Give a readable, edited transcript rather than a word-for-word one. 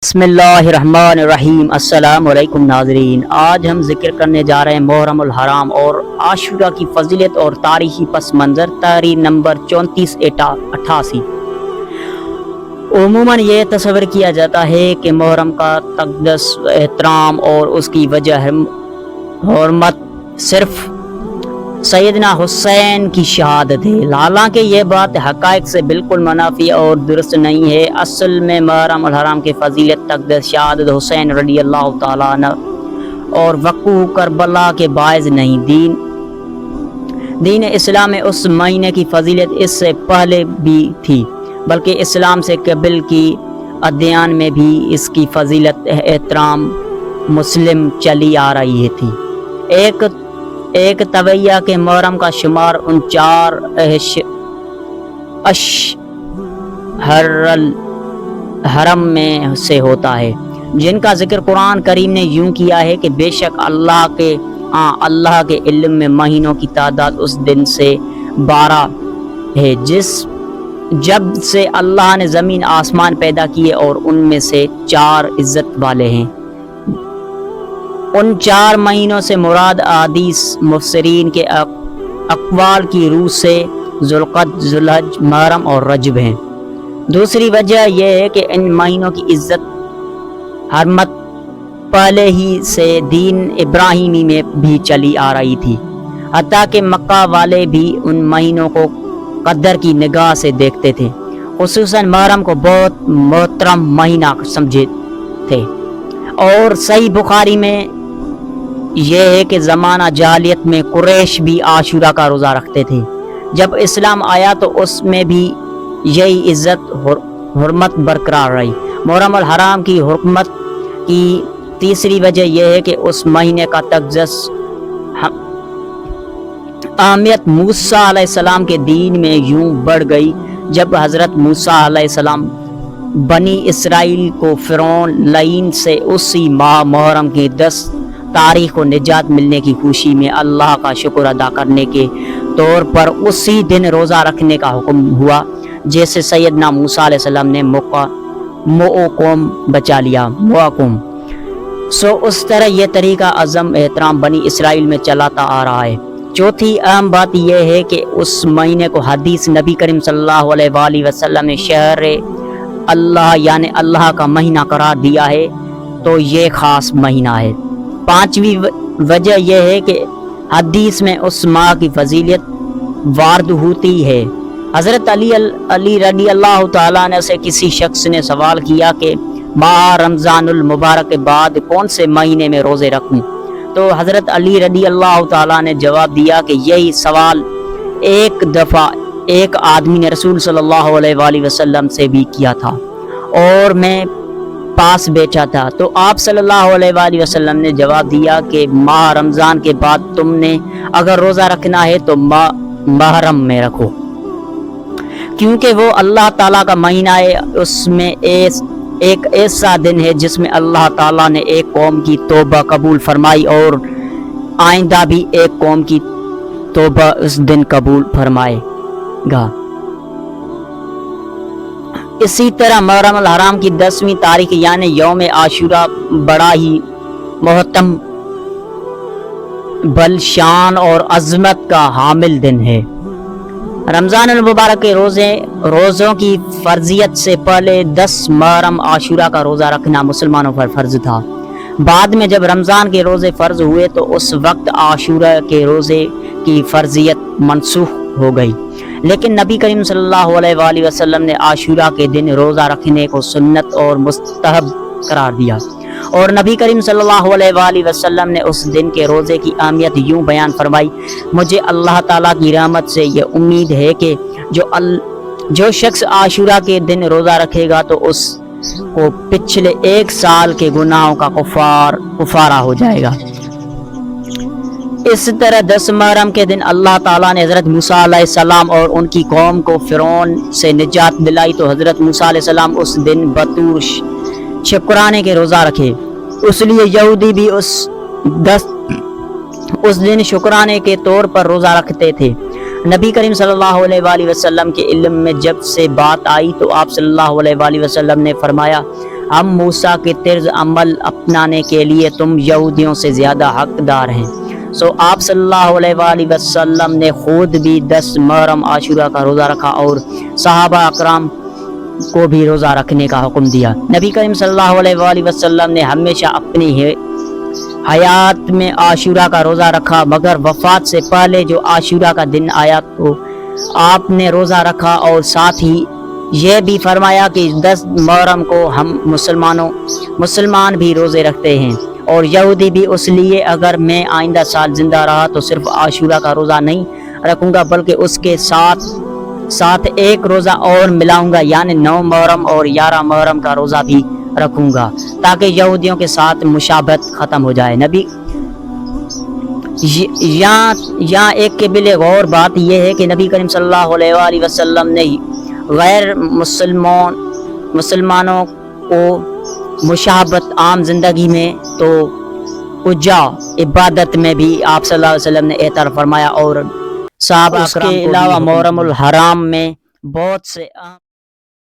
بسم اللہ الرحمن الرحیم۔ السلام علیکم ناظرین، آج ہم ذکر کرنے جا رہے ہیں محرم الحرام اور عاشورہ کی فضیلت اور تاریخی پس منظر۔ تحریر نمبر 3488۔ عموماً یہ تصور کیا جاتا ہے کہ محرم کا تقدس، احترام اور اس کی وجہ حرمت صرف سیدنا حسین کی شہادت ہے، حالانکہ یہ بات حقائق سے بالکل منافی اور درست نہیں ہے۔ اصل میں محرم الحرام کی فضیلت تقدس شہادت حسین رضی اللہ تعالیٰ عنہ اور وقوع کربلا کے باعث نہیں، دین اسلام میں اس مہینے کی فضیلت اس سے پہلے بھی تھی، بلکہ اسلام سے قبل کی ادیان میں بھی اس کی فضیلت احترام مسلم چلی آ رہی تھی۔ ایک طویہ کے محرم کا شمار ان 4 اشہر الحرم میں سے ہوتا ہے جن کا ذکر قرآن کریم نے یوں کیا ہے کہ بے شک اللہ کے علم میں مہینوں کی تعداد اس دن سے 12 ہے جب سے اللہ نے زمین آسمان پیدا کیے، اور ان میں سے 4 عزت والے ہیں۔ ان 4 مہینوں سے مراد احادیث مفسرین کے اقوال کی روح سے ذوالقعدہ، ذوالحج، محرم اور رجب ہیں۔ دوسری وجہ یہ ہے کہ ان مہینوں کی عزت حرمت پہلے ہی سے دین ابراہیمی میں بھی چلی آ رہی تھی، حتیٰ کہ مکہ والے بھی ان مہینوں کو قدر کی نگاہ سے دیکھتے تھے، خصوصاً محرم کو بہت محترم مہینہ سمجھے تھے۔ اور صحیح بخاری میں یہ ہے کہ زمانہ جاہلیت میں قریش بھی عاشورہ کا روزہ رکھتے تھے۔ جب اسلام آیا تو اس میں بھی یہی عزت حرمت برقرار رہی۔ محرم الحرام کی حرمت کی تیسری وجہ یہ ہے کہ اس مہینے کا تقدس اہمیت موسیٰ علیہ السلام کے دین میں یوں بڑھ گئی جب حضرت موسیٰ علیہ السلام بنی اسرائیل کو فرعون لعین سے اسی ماہ محرم کی 10 تاریخ کو نجات ملنے کی خوشی میں اللہ کا شکر ادا کرنے کے طور پر اسی دن روزہ رکھنے کا حکم ہوا، جیسے سیدنا موسیٰ علیہ السلام نے قوم بچا لیا۔ اس طرح یہ طریقہ عظم احترام بنی اسرائیل میں چلاتا آ رہا ہے۔ چوتھی اہم بات یہ ہے کہ اس مہینے کو حدیث نبی کریم صلی اللہ علیہ وآلہ وسلم نے شہر اللہ یعنی اللہ کا مہینہ قرار دیا ہے، تو یہ خاص مہینہ ہے۔ پانچویں وجہ یہ ہے کہ حدیث میں اس ماہ کی فضیلت وارد ہوتی ہے۔ حضرت علی رضی اللہ تعالیٰ عنہ سے کسی شخص نے سوال کیا کہ ماہ رمضان المبارک کے بعد کون سے مہینے میں روزے رکھوں، تو حضرت علی رضی اللہ تعالیٰ نے جواب دیا کہ یہی سوال ایک دفعہ ایک آدمی نے رسول صلی اللہ علیہ وآلہ وسلم سے بھی کیا تھا، اور میں پاس بیٹھا تھا، تو آپ صلی اللہ علیہ وآلہ وسلم نے جواب دیا کہ ماہ رمضان کے بعد تم نے اگر روزہ رکھنا ہے تو محرم میں رکھو، کیونکہ وہ اللہ تعالیٰ کا مہینہ ہے۔ اس میں ایک ایسا دن ہے جس میں اللہ تعالیٰ نے ایک قوم کی توبہ قبول فرمائی، اور آئندہ بھی ایک قوم کی توبہ اس دن قبول فرمائے گا۔ اسی طرح محرم الحرام کی 10ویں تاریخ یعنی یوم عاشورہ بڑا ہی محترم بلشان اور عظمت کا حامل دن ہے۔ رمضان المبارک کے روزوں کی فرضیت سے پہلے 10 محرم عاشورہ کا روزہ رکھنا مسلمانوں پر فرض تھا۔ بعد میں جب رمضان کے روزے فرض ہوئے تو اس وقت عاشورہ کے روزے کی فرضیت منسوخ ہو گئی، لیکن نبی کریم صلی اللہ علیہ وآلہ وسلم نے عاشورہ کے دن روزہ رکھنے کو سنت اور مستحب قرار دیا، اور نبی کریم صلی اللہ علیہ وآلہ وسلم نے اس دن کے روزے کی اہمیت یوں بیان فرمائی: مجھے اللہ تعالیٰ کی رحمت سے یہ امید ہے کہ جو شخص عاشورہ کے دن روزہ رکھے گا تو اس کو پچھلے 1 سال کے گناہوں کا کفارہ ہو جائے گا۔ اس طرح 10 محرم کے دن اللہ تعالیٰ نے حضرت موسیٰ علیہ السلام اور ان کی قوم کو فرعون سے نجات دلائی، تو حضرت موسیٰ علیہ السلام اس دن بطور شکرانے کے روزہ رکھے۔ اس لیے یہودی بھی اس دن شکرانے کے طور پر روزہ رکھتے تھے۔ نبی کریم صلی اللہ علیہ وآلہ وسلم کے علم میں جب سے بات آئی تو آپ صلی اللہ علیہ وآلہ وسلم نے فرمایا: ہم موسیٰ کے طرز عمل اپنانے کے لیے تم یہودیوں سے زیادہ حقدار ہیں۔ سو آپ صلی اللہ علیہ وآلہ وسلم نے خود بھی 10 محرم عاشورہ کا روزہ رکھا اور صحابہ اکرام کو بھی روزہ رکھنے کا حکم دیا۔ نبی کریم صلی اللہ علیہ وآلہ وسلم نے ہمیشہ اپنی حیات میں عاشورہ کا روزہ رکھا، مگر وفات سے پہلے جو عاشورہ کا دن آیا تو آپ نے روزہ رکھا، اور ساتھ ہی یہ بھی فرمایا کہ 10 محرم کو ہم مسلمان بھی روزے رکھتے ہیں اور یہودی بھی، اس لیے اگر میں آئندہ سال زندہ رہا تو صرف عاشورہ کا روزہ نہیں رکھوں گا بلکہ اس کے ساتھ ایک روزہ اور ملاؤں گا، یعنی 9 محرم اور 11 محرم کا روزہ بھی رکھوں گا تاکہ یہودیوں کے ساتھ مشابہت ختم ہو جائے۔ نبی یہاں ایک قابل غور بات یہ ہے کہ نبی کریم صلی اللہ علیہ وآلہ وسلم نے غیر مسلمانوں کو مشابہت عام زندگی میں تو اجا عبادت میں بھی آپ صلی اللہ علیہ وسلم نے احترام فرمایا، اور صحابہ اکرام کے علاوہ محرم الحرام میں بہت سے